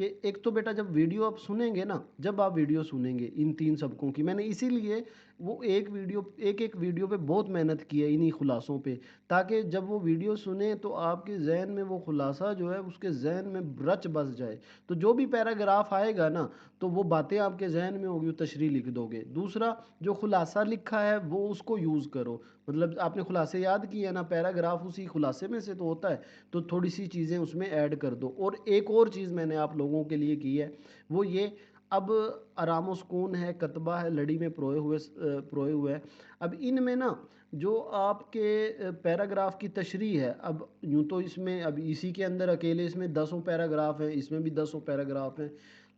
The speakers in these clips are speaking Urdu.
کہ ایک تو بیٹا جب ویڈیو آپ سنیں گے نا، جب آپ ویڈیو سنیں گے ان 3 سبقوں کی، میں نے اسی لیے وہ ایک ویڈیو پہ بہت محنت کی ہے انہی خلاصوں پہ، تاکہ جب وہ ویڈیو سنیں تو آپ کے ذہن میں وہ خلاصہ جو ہے اس کے ذہن میں رچ بس جائے، تو جو بھی پیراگراف آئے گا نا تو وہ باتیں آپ کے ذہن میں ہوگی، وہ تشریح لکھ دو گے۔ دوسرا، جو خلاصہ لکھا ہے وہ اس کو یوز کرو، مطلب آپ نے خلاصے یاد کیے ہیں نا، پیراگراف اسی خلاصے میں سے تو ہوتا ہے، تو تھوڑی سی چیزیں اس میں ایڈ کر دو۔ اور ایک اور چیز میں نے آپ لوگوں کے لیے کی ہے، وہ یہ، اب آرام و سکون ہے، کتبہ ہے، لڑی میں پروئے ہوئے ہے، اب ان میں نا جو آپ کے پیراگراف کی تشریح ہے، اب یوں تو اس میں اب اسی کے اندر اکیلے اس میں 10 پیراگراف ہیں، اس میں بھی 10 پیراگراف ہیں،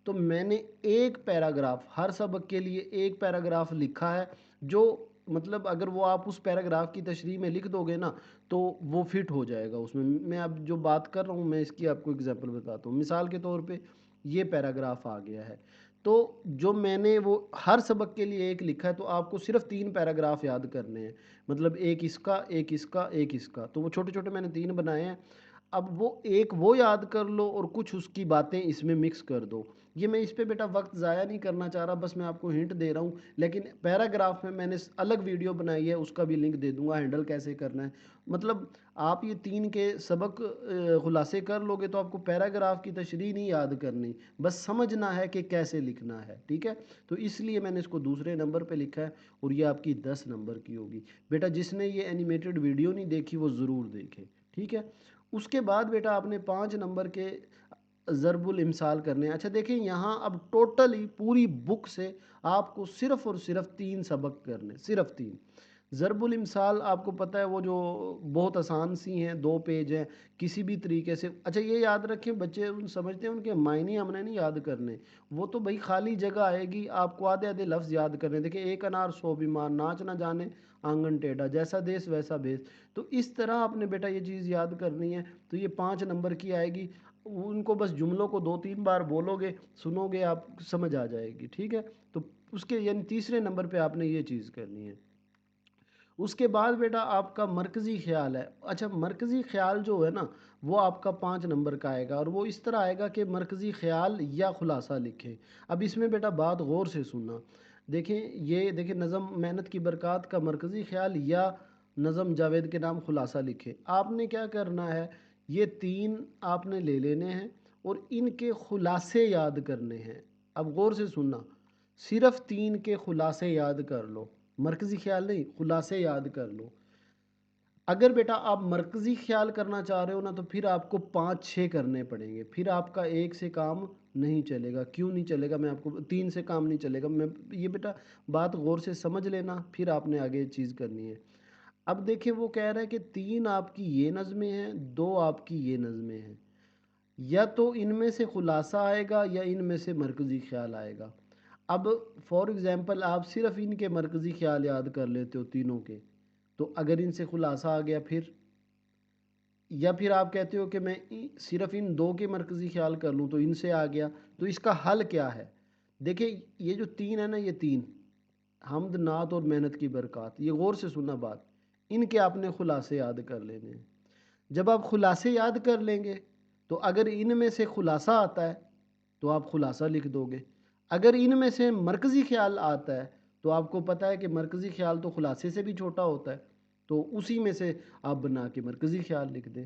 تو میں نے ایک پیراگراف ہر سبق کے لیے ایک پیراگراف لکھا ہے، جو مطلب اگر وہ آپ اس پیراگراف کی تشریح میں لکھ دو گے نا تو وہ فٹ ہو جائے گا اس میں۔ میں اب جو بات کر رہا ہوں میں اس کی آپ کو اگزامپل بتاتا ہوں، مثال کے طور پہ یہ پیراگراف آ گیا ہے، تو جو میں نے وہ ہر سبق کے لیے ایک لکھا ہے، تو آپ کو صرف 3 پیراگراف یاد کرنے ہیں، مطلب ایک اس کا، ایک اس کا، ایک اس کا، تو وہ چھوٹے چھوٹے میں نے 3 بنائے ہیں۔ اب وہ ایک وہ یاد کر لو اور کچھ اس کی باتیں اس میں مکس کر دو۔ یہ میں اس پہ بیٹا وقت ضائع نہیں کرنا چاہ رہا، بس میں آپ کو ہنٹ دے رہا ہوں، لیکن پیراگراف میں نے الگ ویڈیو بنائی ہے، اس کا بھی لنک دے دوں گا، ہینڈل کیسے کرنا ہے۔ مطلب آپ یہ 3 کے سبق خلاصے کر لو گے تو آپ کو پیراگراف کی تشریح نہیں یاد کرنی، بس سمجھنا ہے کہ کیسے لکھنا ہے، ٹھیک ہے؟ تو اس لیے میں نے اس کو دوسرے نمبر پہ لکھا ہے، اور یہ آپ کی 10 نمبر کی ہوگی۔ بیٹا جس نے یہ اینیمیٹڈ ویڈیو نہیں دیکھی وہ ضرور دیکھے، ٹھیک ہے؟ اس کے بعد بیٹا آپ نے 5 نمبر کے ضرب الامثال کرنے ہیں۔ اچھا دیکھیں یہاں اب ٹوٹلی پوری بک سے آپ کو صرف اور صرف 3 سبق کرنے، صرف 3۔ ضرب الامثال آپ کو پتہ ہے وہ جو بہت آسان سی ہیں، 2 پیج ہیں، کسی بھی طریقے سے۔ اچھا یہ یاد رکھیں، بچے سمجھتے ہیں ان کے معنی ہم نے نہیں یاد کرنے، وہ تو بھائی خالی جگہ آئے گی، آپ کو آدھے آدھے لفظ یاد کرنے۔ دیکھیں ایک انار 100 بیمار، ناچ نہ جانے آنگن ٹیڑھا، جیسا دیس ویسا بیس، تو اس طرح آپ نے بیٹا یہ چیز یاد کرنی ہے، تو یہ 5 نمبر کی آئے گی۔ ان کو بس جملوں کو 2-3 بار بولو گے، سنو گے، آپ سمجھ آ جائے گی، ٹھیک ہے؟ تو اس کے یعنی تیسرے نمبر پہ آپ نے یہ چیز کرنی ہے۔ اس کے بعد بیٹا آپ کا مرکزی خیال ہے۔ اچھا مرکزی خیال جو ہے نا وہ آپ کا 5 نمبر کا آئے گا، اور وہ اس طرح آئے گا کہ مرکزی خیال یا خلاصہ لکھیں۔ اب اس میں بیٹا بات غور سے سننا، دیکھیں نظم محنت کی برکات کا مرکزی خیال یا نظم جاوید کے نام خلاصہ لکھیں۔ آپ نے کیا کرنا ہے، یہ 3 آپ نے لے لینے ہیں اور ان کے خلاصے یاد کرنے ہیں۔ اب غور سے سننا، صرف 3 کے خلاصے یاد کر لو، مرکزی خیال نہیں، خلاصے یاد کر لو۔ اگر بیٹا آپ مرکزی خیال کرنا چاہ رہے ہو نا تو پھر آپ کو 5-6 کرنے پڑیں گے، پھر آپ کا 1 سے کام نہیں چلے گا۔ کیوں نہیں چلے گا، میں آپ کو 3 سے کام نہیں چلے گا، یہ بیٹا بات غور سے سمجھ لینا، پھر آپ نے آگے چیز کرنی ہے۔ اب دیکھیں وہ کہہ رہا ہے کہ 3 آپ کی یہ نظمیں ہیں، 2 آپ کی یہ نظمیں ہیں، یا تو ان میں سے خلاصہ آئے گا یا ان میں سے مرکزی خیال آئے گا۔ اب فار ایگزامپل آپ صرف ان کے مرکزی خیال یاد کر لیتے ہو تینوں کے، تو اگر ان سے خلاصہ آ گیا پھر، یا پھر آپ کہتے ہو کہ میں صرف ان 2 کے مرکزی خیال کر لوں تو ان سے آ گیا، تو اس کا حل کیا ہے؟ دیکھیں یہ جو 3 ہے نا، یہ 3 حمد نعت اور محنت کی برکات، یہ غور سے سننا بات، ان کے آپ نے خلاصے یاد کر لینے ہیں۔ جب آپ خلاصے یاد کر لیں گے تو اگر ان میں سے خلاصہ آتا ہے تو آپ خلاصہ لکھ دو گے، اگر ان میں سے مرکزی خیال آتا ہے تو آپ کو پتہ ہے کہ مرکزی خیال تو خلاصے سے بھی چھوٹا ہوتا ہے، تو اسی میں سے آپ بنا کے مرکزی خیال لکھ دیں۔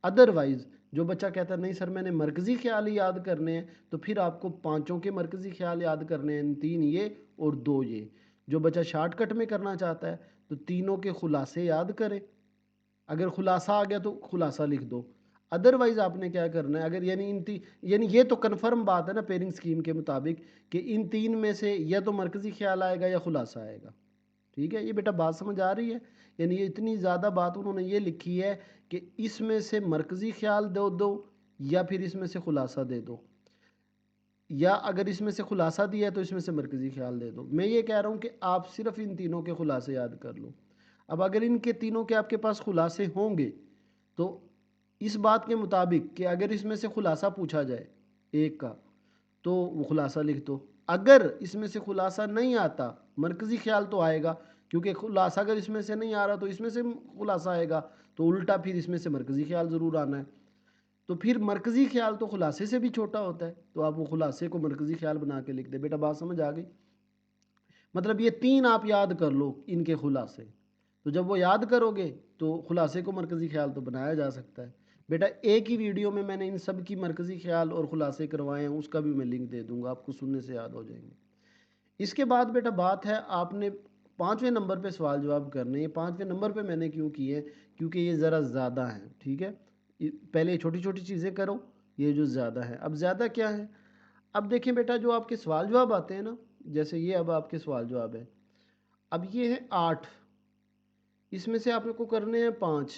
ادروائز جو بچہ کہتا ہے نہیں سر میں نے مرکزی خیال ہی یاد کرنے ہیں، تو پھر آپ کو 5 کے مرکزی خیال یاد کرنے ہیں، 3 یہ اور 2 یہ۔ جو بچہ شارٹ کٹ میں کرنا چاہتا ہے تو تینوں کے خلاصے یاد کرے، اگر خلاصہ آ گیا تو خلاصہ لکھ دو، ادروائز آپ نے کیا کرنا ہے، اگر یعنی یہ تو کنفرم بات ہے نا پیرنگ سکیم کے مطابق کہ ان 3 میں سے یا تو مرکزی خیال آئے گا یا خلاصہ آئے گا، ٹھیک ہے؟ یہ بیٹا بات سمجھ آ رہی ہے؟ یعنی یہ اتنی زیادہ بات انہوں نے یہ لکھی ہے کہ اس میں سے مرکزی خیال دو یا پھر اس میں سے خلاصہ دے دو، یا اگر اس میں سے خلاصہ دیا ہے تو اس میں سے مرکزی خیال دے دو۔ میں یہ کہہ رہا ہوں کہ آپ صرف ان تینوں کے خلاصے یاد کر لو۔ اب اگر ان کے تینوں کے آپ کے پاس خلاصے ہوں گے تو اس بات کے مطابق کہ اگر اس میں سے خلاصہ پوچھا جائے ایک کا تو وہ خلاصہ لکھ دو، اگر اس میں سے خلاصہ نہیں آتا مرکزی خیال تو آئے گا، کیونکہ خلاصہ اگر اس میں سے نہیں آ رہا تو اس میں سے خلاصہ آئے گا، تو الٹا پھر اس میں سے مرکزی خیال ضرور آنا ہے۔ تو پھر مرکزی خیال تو خلاصے سے بھی چھوٹا ہوتا ہے، تو آپ وہ خلاصے کو مرکزی خیال بنا کے لکھ دیں۔ بیٹا بات سمجھ آ گئی؟ مطلب یہ 3 آپ یاد کر لو ان کے خلاصے، تو جب وہ یاد کرو گے تو خلاصے کو مرکزی خیال تو بنایا جا سکتا ہے۔ بیٹا ایک ہی ویڈیو میں نے ان سب کی مرکزی خیال اور خلاصے کروائے ہیں، اس کا بھی میں لنک دے دوں گا، آپ کو سننے سے یاد ہو جائیں گے۔ اس کے بعد بیٹا بات ہے، آپ نے 5ویں نمبر پہ سوال جواب کرنے ہیں۔ 5ویں نمبر پہ میں نے کیوں کیے؟ کیونکہ یہ ذرا زیادہ ہیں، ٹھیک ہے؟ پہلے چھوٹی چھوٹی چیزیں کرو، یہ جو زیادہ ہے۔ اب زیادہ کیا ہے؟ اب دیکھیں بیٹا، جو آپ کے سوال جواب آتے ہیں نا، جیسے یہ اب آپ کے سوال جواب ہے، اب یہ ہے 8، اس میں سے آپ کو کرنے ہیں 5،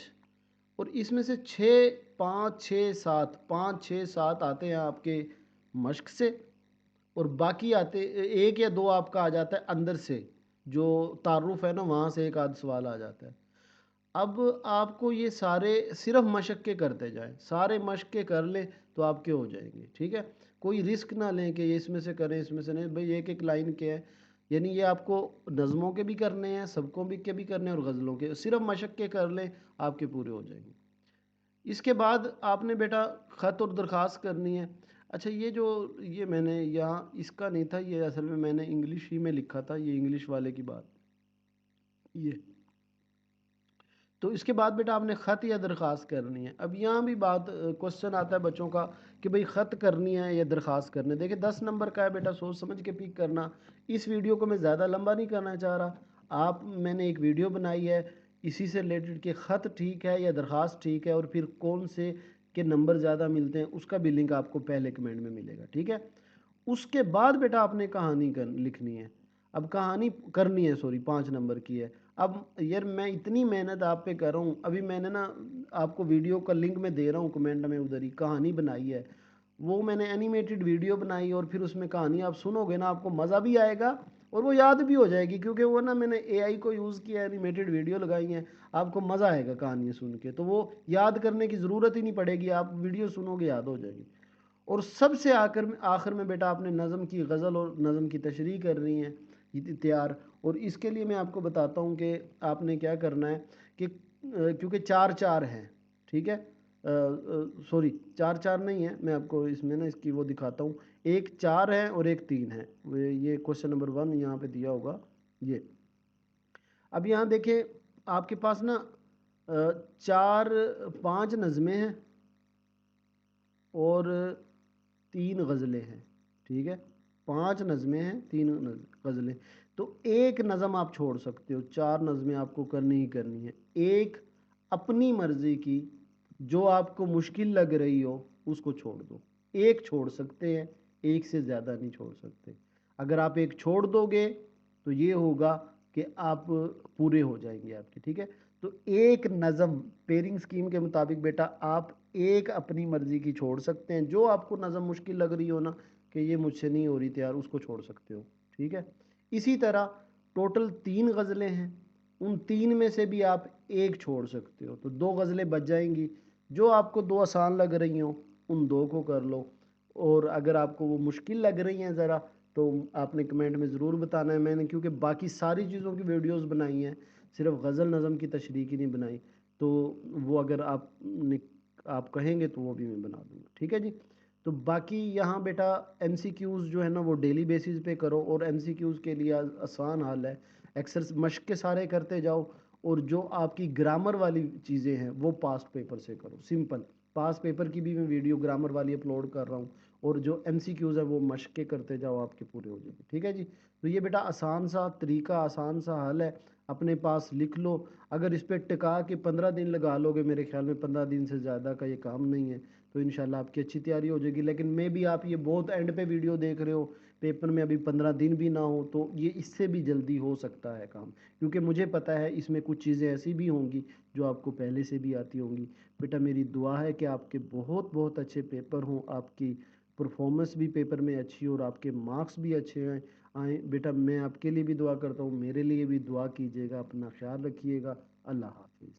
اور اس میں سے 6 5 6 7 5 6 7 آتے ہیں آپ کے مشق سے، اور باقی آتے 1 یا 2 آپ کا آ جاتا ہے اندر سے، جو تعارف ہے نا وہاں سے ایک آدھ سوال آ جاتا ہے۔ اب آپ کو یہ سارے صرف مشق کے کرتے جائیں، سارے مشق کے کر لیں تو آپ کے ہو جائیں گے، ٹھیک ہے؟ کوئی رسک نہ لیں کہ یہ اس میں سے کریں اس میں سے نہیں، بھئی ایک ایک لائن کے ہے، یعنی یہ آپ کو نظموں کے بھی کرنے ہیں، سبقوں کے بھی کرنے ہیں، اور غزلوں کے، صرف مشق کے کر لیں آپ کے پورے ہو جائیں گے۔ اس کے بعد آپ نے بیٹا خط اور درخواست کرنی ہے۔ اچھا یہ میں نے یہاں اس کا نہیں تھا، یہ اصل میں نے انگلش ہی میں لکھا تھا، یہ انگلش والے کی بات یہ۔ تو اس کے بعد بیٹا آپ نے خط یا درخواست کرنی ہے۔ اب یہاں بھی بات کوسچن آتا ہے بچوں کا کہ بھئی خط کرنی ہے یا درخواست کرنی ہے۔ دیکھیں 10 نمبر کا ہے بیٹا، سوچ سمجھ کے پک کرنا۔ اس ویڈیو کو میں زیادہ لمبا نہیں کرنا چاہ رہا، میں نے ایک ویڈیو بنائی ہے اسی سے ریلیٹڈ کہ خط ٹھیک ہے یا درخواست ٹھیک ہے، اور پھر کون سے کے نمبر زیادہ ملتے ہیں، اس کا بھی لنک آپ کو پہلے کمنٹ میں ملے گا، ٹھیک ہے؟ اس کے بعد بیٹا آپ نے کہانی لکھنی ہے۔ اب کہانی کرنی ہے، سوری 5 نمبر کی ہے۔ اب یار میں اتنی محنت آپ پہ کر رہا ہوں، ابھی میں نے نا آپ کو ویڈیو کا لنک میں دے رہا ہوں کمنٹ میں، ادھر ہی کہانی بنائی ہے، وہ میں نے اینیمیٹڈ ویڈیو بنائی، اور پھر اس میں کہانی آپ سنو گے نا، آپ کو مزہ بھی آئے گا اور وہ یاد بھی ہو جائے گی، کیونکہ وہ نا میں نے اے آئی کو یوز کیا، اینیمیٹڈ ویڈیو لگائی ہیں، آپ کو مزہ آئے گا کہانیاں سن کے، تو وہ یاد کرنے کی ضرورت ہی نہیں پڑے گی، آپ ویڈیو سنو گے یاد ہو جائے گی۔ اور سب سے آخر میں بیٹا آپ نے نظم کی غزل اور نظم کی تشریح کرنی ہے تیار، اور اس کے لیے میں آپ کو بتاتا ہوں کہ آپ نے کیا کرنا ہے کہ کیونکہ 4 4 ہیں، ٹھیک ہے؟ سوری 4 4 نہیں ہے، میں آپ کو اس میں نا اس کی وہ دکھاتا ہوں، ایک 4 ہے اور ایک 3 ہے، یہ کوشچن نمبر 1 یہاں پہ دیا ہوگا یہ۔ اب یہاں دیکھیں آپ کے پاس نا 5 نظمیں ہیں اور 3 غزلیں ہیں، ٹھیک ہے؟ 5 نظمیں ہیں، 3 غزلیں، تو ایک نظم آپ چھوڑ سکتے ہو، 4 نظمیں آپ کو کرنی ہی کرنی ہے۔ ایک اپنی مرضی کی جو آپ کو مشکل لگ رہی ہو اس کو چھوڑ دو، ایک چھوڑ سکتے ہیں، ایک سے زیادہ نہیں چھوڑ سکتے۔ اگر آپ ایک چھوڑ دو گے تو یہ ہوگا کہ آپ پورے ہو جائیں گے آپ کے، ٹھیک ہے؟ تو ایک نظم پیرنگ سکیم کے مطابق بیٹا آپ ایک اپنی مرضی کی چھوڑ سکتے ہیں، جو آپ کو نظم مشکل لگ رہی ہو نا کہ یہ مجھ سے نہیں ہو رہی تیار، اس کو چھوڑ سکتے ہو، ٹھیک ہے؟ اسی طرح ٹوٹل 3 غزلیں ہیں، ان 3 میں سے بھی آپ ایک چھوڑ سکتے ہو، تو 2 غزلیں بچ جائیں گی، جو آپ کو 2 آسان لگ رہی ہوں ان 2 کو کر لو، اور اگر آپ کو وہ مشکل لگ رہی ہیں ذرا تو آپ نے کمنٹ میں ضرور بتانا ہے۔ میں نے کیونکہ باقی ساری چیزوں کی ویڈیوز بنائی ہیں، صرف غزل نظم کی تشریح کی نہیں بنائی، تو وہ اگر آپ کہیں گے تو وہ بھی میں بنا دوں گا، ٹھیک ہے جی؟ تو باقی یہاں بیٹا ایم سی کیوز جو ہے نا وہ ڈیلی بیسز پہ کرو، اور ایم سی کیوز کے لیے آسان حال ہے، مشق کے سارے کرتے جاؤ، اور جو آپ کی گرامر والی چیزیں ہیں وہ پاسٹ پیپر سے کرو، سمپل پاس پیپر کی بھی میں ویڈیو گرامر والی اپلوڈ کر رہا ہوں، اور جو ایم سی کیوز ہے وہ مشق کے کرتے جاؤ، آپ کے پورے ہو جائیں گے، ٹھیک ہے جی؟ تو یہ بیٹا آسان سا طریقہ، آسان سا حل ہے، اپنے پاس لکھ لو، اگر اس پہ ٹکا کے 15 دن لگا لو گے، میرے خیال میں 15 دن سے زیادہ کا یہ کام نہیں ہے، تو انشاءاللہ آپ کی اچھی تیاری ہو جائے گی۔ لیکن میں بھی آپ یہ بہت اینڈ پہ ویڈیو دیکھ رہے ہو، پیپر میں ابھی 15 دن بھی نہ ہو، تو یہ اس سے بھی جلدی ہو سکتا ہے کام، کیونکہ مجھے پتہ ہے اس میں کچھ چیزیں ایسی بھی ہوں گی جو آپ کو پہلے سے بھی آتی ہوں گی۔ بیٹا میری دعا ہے کہ آپ کے بہت بہت اچھے پیپر ہوں، آپ کی پرفارمنس بھی پیپر میں اچھی اور آپ کے مارکس بھی اچھے آئیں۔ بیٹا میں آپ کے لیے بھی دعا کرتا ہوں، میرے لیے بھی دعا کیجیے گا، اپنا خیال رکھیے گا، اللہ حافظ۔